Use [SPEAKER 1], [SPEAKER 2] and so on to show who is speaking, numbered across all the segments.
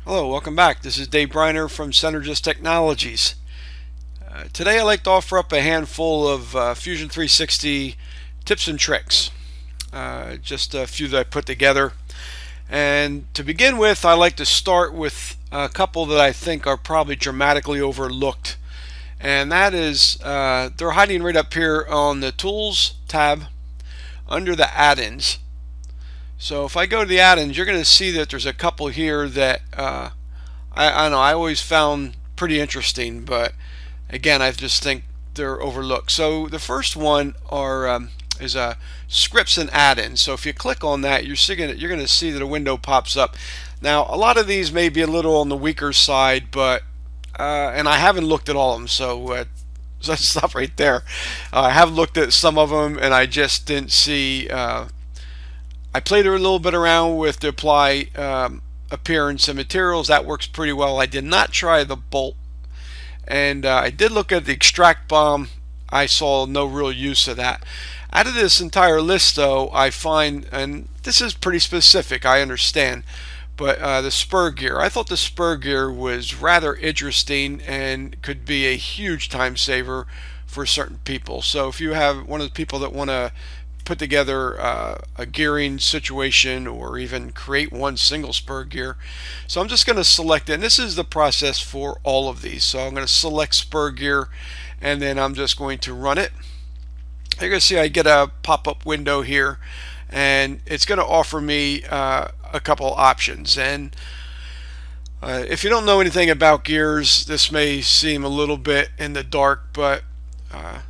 [SPEAKER 1] Hello, welcome back. This is Dave Breiner from Synergis Technologies. Today I'd like to offer up a handful of Fusion 360 tips and tricks. Just a few that I put together. And to begin with, I like to start with a couple that I think are probably dramatically overlooked. And that is, they're hiding right up here on the Tools tab under the add-ins. So if I go to the add-ins, you're going to see that there's a couple here that I don't know, I always found pretty interesting, but again, I just think they're overlooked. So the first one is scripts and add-ins. So if you click on that, you're going to see that a window pops up. Now, a lot of these may be a little on the weaker side, but and I haven't looked at all of them, so let's stop right there. I have looked at some of them, and I just didn't see. I played a little bit around with the apply appearance and materials. That works pretty well. I did not try the bolt, and I did look at the extract bomb. I saw no real use of that. Out of this entire list, though, I find, and this is pretty specific, I understand, but the spur gear. I thought the spur gear was rather interesting and could be a huge time saver for certain people. So if you have one of the people that want to put together a gearing situation or even create one single spur gear. So I'm just going to select it, and this is the process for all of these. So I'm going to select spur gear, and then I'm just going to run it. You're going to see I get a pop-up window here, and it's going to offer me a couple options. And if you don't know anything about gears, this may seem a little bit in the dark, but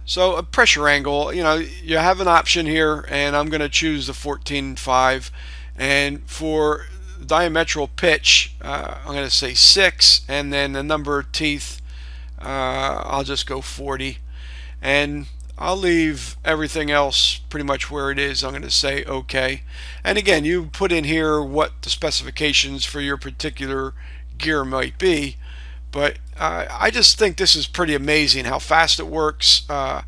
[SPEAKER 1] so a pressure angle, you have an option here, and I'm going to choose the 14.5, and for diametral pitch, I'm going to say 6, and then the number of teeth, I'll just go 40, and I'll leave everything else pretty much where it is. I'm going to say OK, and again, you put in here what the specifications for your particular gear might be. But I just think this is pretty amazing how fast it works. There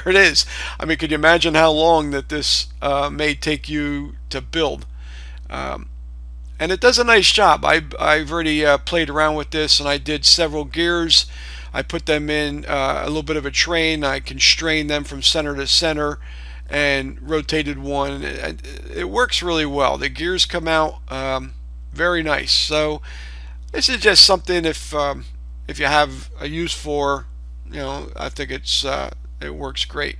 [SPEAKER 1] it is. I mean, could you imagine how long that this may take you to build? And it does a nice job. I've already played around with this, and I did several gears. I put them in a little bit of a train. I constrained them from center to center and rotated one. It works really well. The gears come out very nice. So this is just something if you have a use for, I think it works great.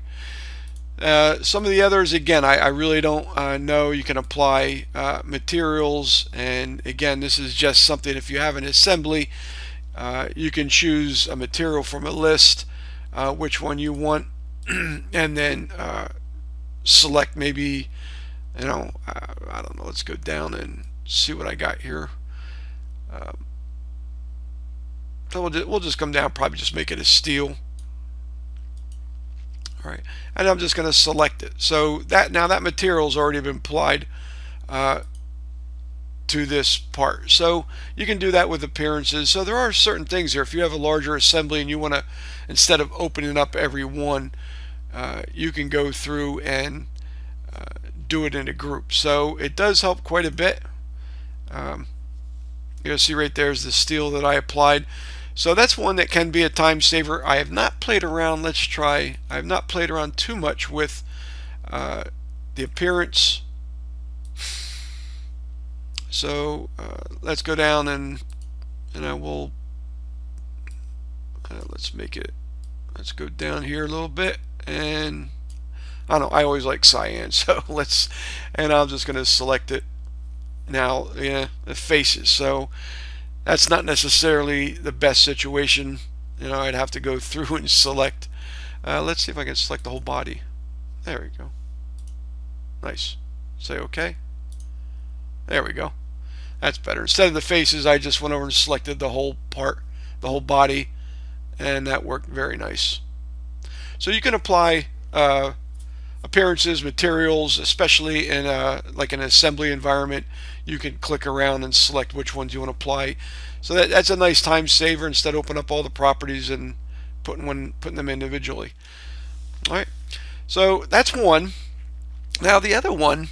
[SPEAKER 1] Some of the others, again, I really don't know. You can apply materials, and again, this is just something if you have an assembly, you can choose a material from a list, which one you want, and then select maybe, I don't know. Let's go down and see what I got here. So we'll just come down, probably just make it a steel. All right, and I'm just going to select it. So that material's already been applied to this part. So you can do that with appearances. So there are certain things here. If you have a larger assembly and you want to, instead of opening up every one, you can go through and do it in a group. So it does help quite a bit. You'll see right there is the steel that I applied. So that's one that can be a time saver. I have not played around. I have not played around too much with the appearance. So let's go down and we'll let's go down here a little bit, and I don't know, I always like cyan, so and I'm just going to select it. Now, yeah, the faces. So that's not necessarily the best situation. I'd have to go through and select. Let's see if I can select the whole body. There we go. Nice. Say OK. There we go. That's better. Instead of the faces, I just went over and selected the whole part, the whole body, and that worked very nice. So you can apply appearances, materials, especially in like an assembly environment. You can click around and select which ones you want to apply. So that's a nice time saver instead of opening up all the properties and putting them individually. All right, so that's one. Now the other one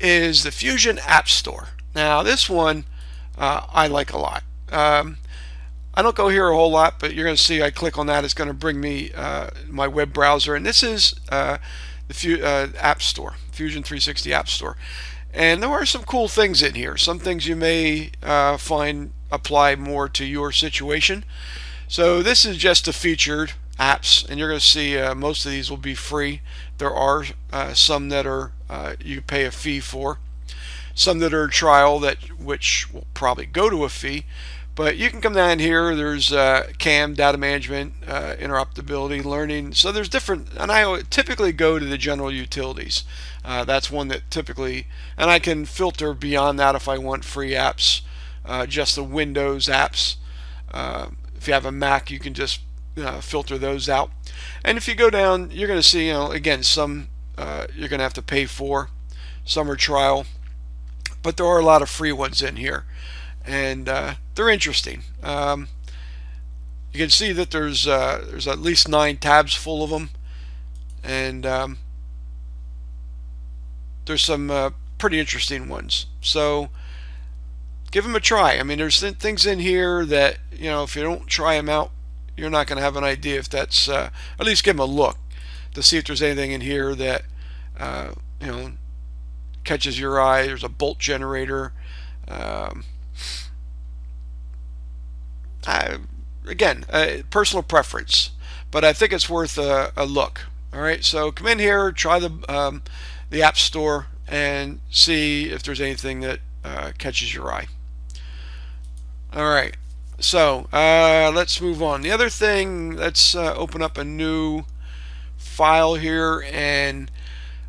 [SPEAKER 1] is the Fusion App Store. Now this one I like a lot. I don't go here a whole lot, but you're going to see I click on that. It's going to bring me my web browser, and this is the App Store, Fusion 360 App Store. And there are some cool things in here. Some things you may find apply more to your situation. So this is just the featured apps, and you're going to see most of these will be free. There are some that are you pay a fee for, some that are a trial which will probably go to a fee. But you can come down here. There's CAM, data management, interoperability, learning. So there's different, and I typically go to the general utilities. That's one that typically, and I can filter beyond that if I want free apps, just the Windows apps. If you have a Mac, you can just filter those out. And if you go down, you're going to see, again, some you're going to have to pay for. Some are trial, but there are a lot of free ones in here, and they're interesting. You can see that there's at least 9 tabs full of them, and there's some pretty interesting ones. So give them a try. I mean, there's things in here that, if you don't try them out, you're not going to have an idea if that's, at least give them a look to see if there's anything in here that, catches your eye. There's a bolt generator. Again, personal preference, but I think it's worth a look. All right, so come in here, try the App Store, and see if there's anything that catches your eye. All right, so let's move on. The other thing, let's open up a new file here, and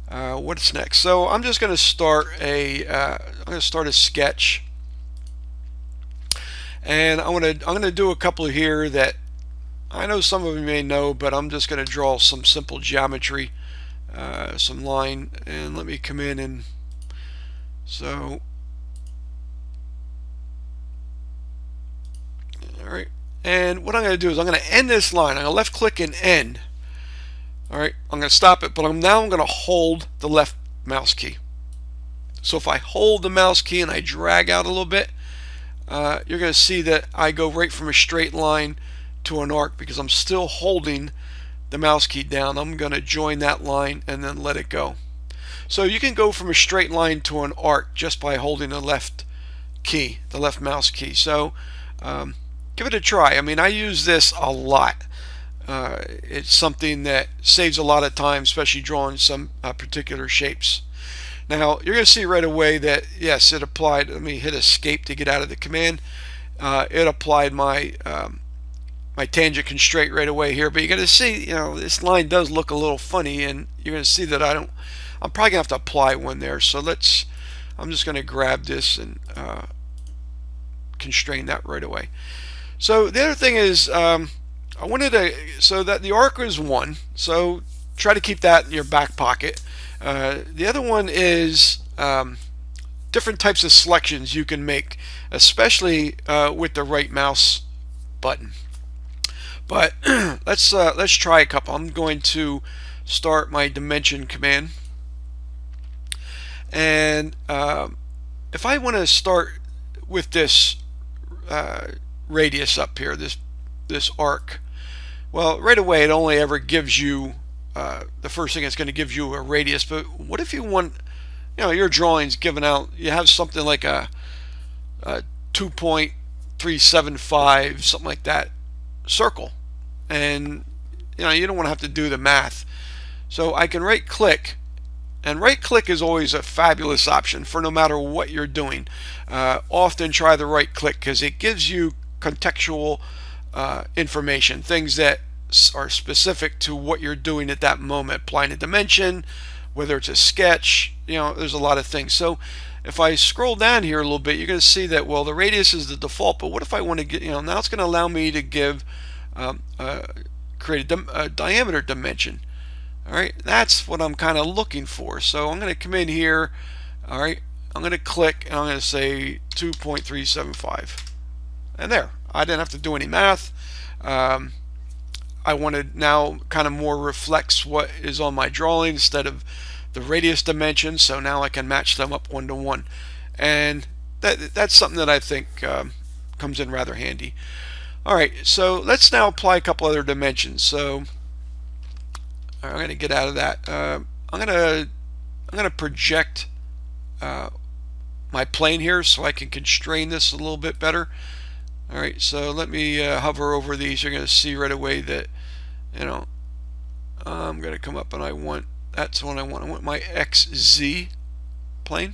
[SPEAKER 1] what's next? So I'm just going to start a sketch, and I'm going to do a couple here that I know some of you may know, but I'm just going to draw some simple geometry, some line, and let me come in and so. Alright, and what I'm going to do is I'm going to end this line. I'm going to left click and end. Alright, I'm going to stop it, but now I'm going to hold the left mouse key. So if I hold the mouse key and I drag out a little bit, you're going to see that I go right from a straight line to an arc because I'm still holding the mouse key down. I'm going to join that line and then let it go. So you can go from a straight line to an arc just by holding the left key, the left mouse key. So give it a try. I mean, I use this a lot. It's something that saves a lot of time, especially drawing some particular shapes. Now you're going to see right away that yes, it applied. Let me hit escape to get out of the command. It applied my my tangent constraint right away here, but you're going to see, this line does look a little funny, and you're going to see that I'm probably going to have to apply one there. So I'm just going to grab this and constrain that right away. So the other thing is, I wanted to, so that the arc is 1, so try to keep that in your back pocket. The other one is different types of selections you can make, especially with the right mouse button. But let's try a couple. I'm going to start my dimension command, and if I want to start with this radius up here, this arc, well, right away it only ever gives you the first thing it's going to give you a radius. But what if you want, your drawings given out, you have something like a 2.375, something like that, circle, and you don't want to have to do the math. So I can right click, and right click is always a fabulous option for no matter what you're doing. Often try the right click because it gives you contextual information, things that are specific to what you're doing at that moment, applying a dimension, whether it's a sketch, there's a lot of things. So if I scroll down here a little bit, you're going to see that, well, the radius is the default, but what if I want to get, now it's going to allow me to give create a diameter dimension. All right, that's what I'm kind of looking for. So I'm going to come in here. All right, I'm going to click and I'm going to say 2.375, and there, I didn't have to do any math. I wanted now kind of more reflects what is on my drawing instead of the radius dimension, so now I can match them up 1 to 1. And that's something that I think comes in rather handy. All right, so let's now apply a couple other dimensions. So I'm going to get out of that. I'm going to project my plane here so I can constrain this a little bit better. All right, so let me hover over these. You're going to see right away that, you know, I'm going to come up and that's what I want. I want my XZ plane.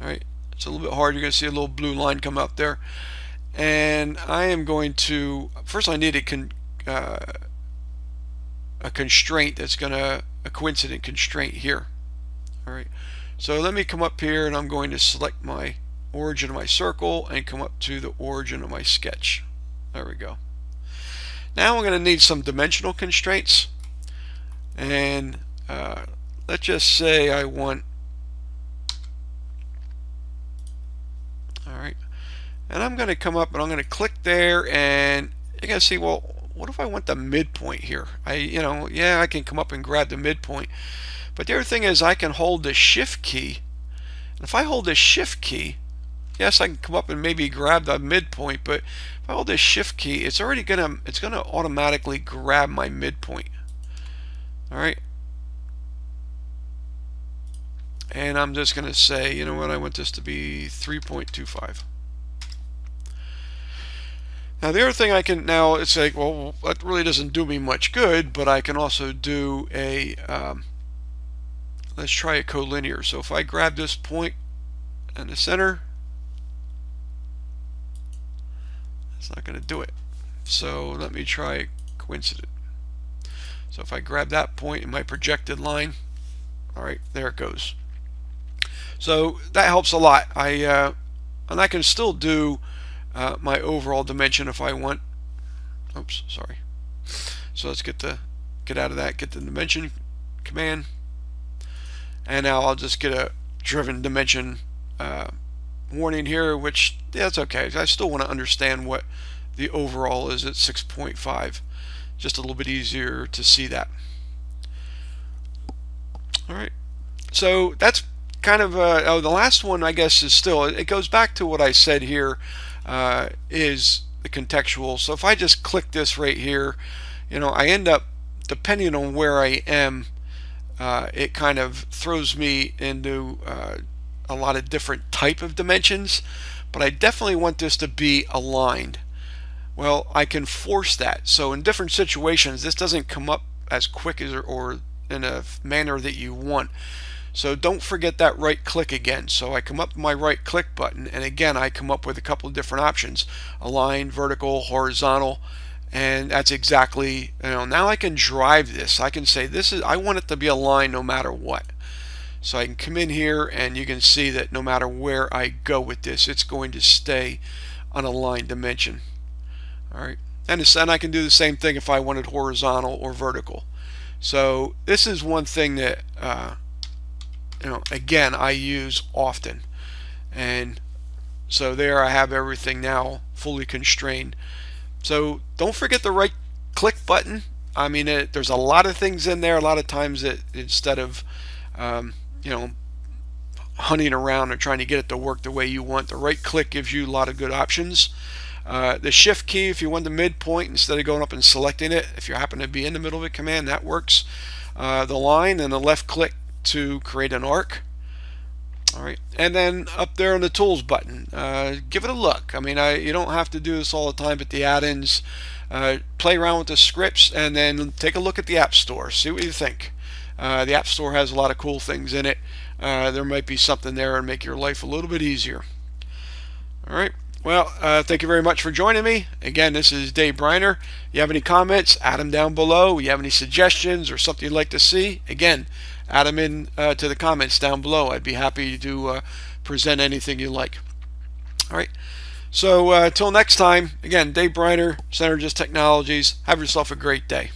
[SPEAKER 1] All right, it's a little bit hard. You're going to see a little blue line come up there. And I am going to, first I need a constraint that's going to, a coincident constraint here. All right, so let me come up here and I'm going to select my origin of my circle and come up to the origin of my sketch. There we go. Now I'm going to need some dimensional constraints, and let's just say I want, all right, and I'm going to come up and I'm going to click there, and you're going to see, well, what if I want the midpoint here? Yeah, I can come up and grab the midpoint, but the other thing is I can hold the shift key, and if I hold the shift key, yes, I can come up and maybe grab the midpoint, but if I hold this shift key, it's gonna automatically grab my midpoint. All right, and I'm just gonna say, you know what, I want this to be 3.25. Now the other thing I can, now it's like, well, that really doesn't do me much good, but I can also do a let's try a collinear. So if I grab this point in the center, it's not going to do it. So let me try coincident. So if I grab that point in my projected line, all right, there it goes. So that helps a lot. And I can still do my overall dimension if I want. Oops, sorry. So let's get out of that, get the dimension command, and now I'll just get a driven dimension warning here, which, yeah, that's okay. I still want to understand what the overall is at 6.5. Just a little bit easier to see that. All right, so that's kind of the last one, I guess, is still, it goes back to what I said here, is the contextual. So if I just click this right here, I end up, depending on where I am, it kind of throws me into a lot of different type of dimensions, but I definitely want this to be aligned. Well, I can force that. So in different situations, this doesn't come up as quick as or in a manner that you want. So don't forget that right click again. So I come up to my right click button, and again I come up with a couple of different options: align, vertical, horizontal, and that's exactly, now I can drive this. I can say I want it to be aligned no matter what. So I can come in here and you can see that no matter where I go with this, it's going to stay on a line dimension. All right, and I can do the same thing if I wanted horizontal or vertical. So this is one thing that again, I use often. And so there I have everything now fully constrained. So don't forget the right click button. I mean, there's a lot of things in there. A lot of times instead of hunting around and trying to get it to work the way you want, the right click gives you a lot of good options. The shift key, if you want the midpoint, instead of going up and selecting it, if you happen to be in the middle of a command, that works. The line and the left click to create an arc. All right, and then up there on the tools button, give it a look. I mean, you don't have to do this all the time, but the add-ins, play around with the scripts, and then take a look at the App Store. See what you think. The App Store has a lot of cool things in it. There might be something there and make your life a little bit easier. All right. Well, thank you very much for joining me. Again, this is Dave Breiner. You have any comments, add them down below. You have any suggestions or something you'd like to see, again, add them in to the comments down below. I'd be happy to present anything you like. All right. So until next time, again, Dave Breiner, Synergis Technologies. Have yourself a great day.